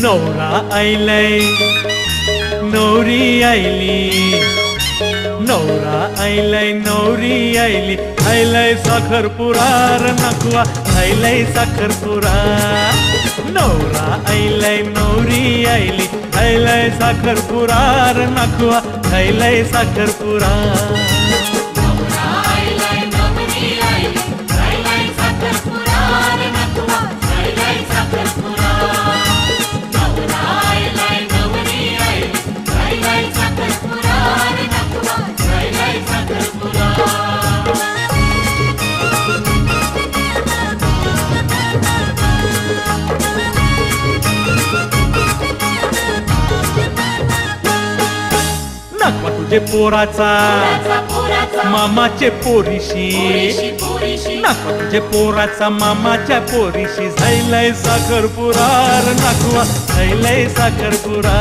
नवरा आयलाय नवरी आयली, नवरा आयलाय नवरी आयली, आयलाय साखरपुरा र नकवा, आयलाय साखरपुरा. नवरा आयलाय नवरी आयली, आयलाय साखरपुरा र नकवा, आयलाय साखरपुरा. नकवा तुझे पोराचा मामाचे पोरीशी, नकवा तुझे पोराचा मामाच्या पोरीशी, झायलाय साखरपुरा र नकवा, झायलाय साखरपुरा.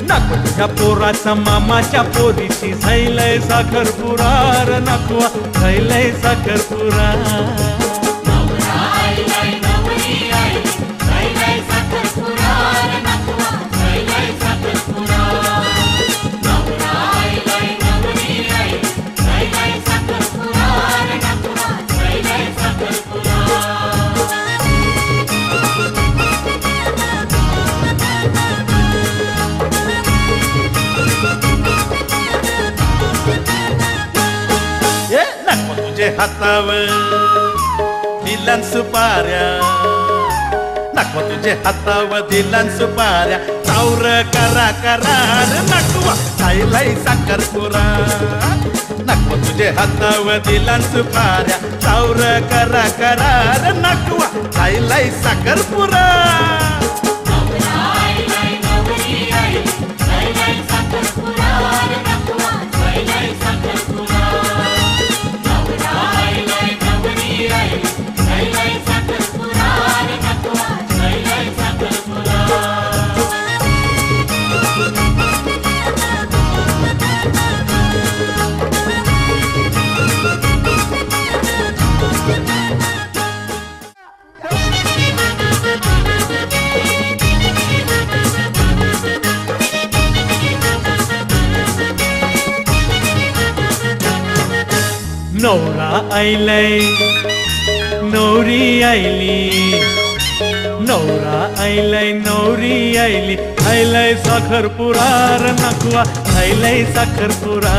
नकवा तुझ्या पोराचा मामाच्या पोरीशी, झायलाय साखरपुरा र नकवा, झायलाय साखरपुरा. नकवा तुझे हातावर दिलन सुपाऱ्या, नकवा तुझे हातावर दिलन सुपाऱ्या, चावर करा करार नकवा, खायलाय साखरपुरा. नकवा तुझे हातावर दिलन सुपाऱ्या, चावर करा करार नकवा, खायलाय साखरपुरा. नवरा आयलाय नवरी आयली, नवरा आयलाय नवरी आयली, आयलाय साखरपुरा र नकवा, आयलाय साखरपुरा.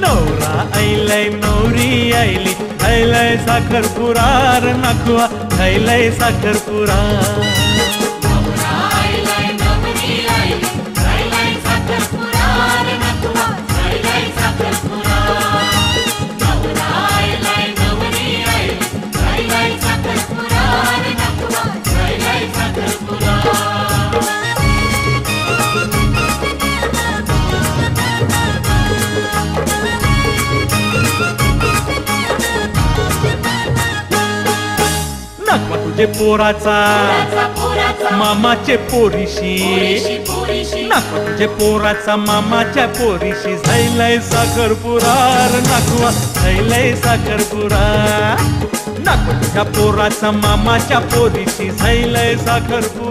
नवरा आयलाय नवरी आयली, आयलाय साखरपुरा र नकवा, आयलाय साखरपुरा. नकवा तुझे पोराचा मामाचे पोरीशी, नकवा तुझे पोराचा मामाच्या पोरीशी, झायलाय साखरपुरा र नकवा, झायलाय साखरपुरा. नकवा तुझ्या पोराचा मामाच्या पोरीशी, झायलाय साखरपुरा.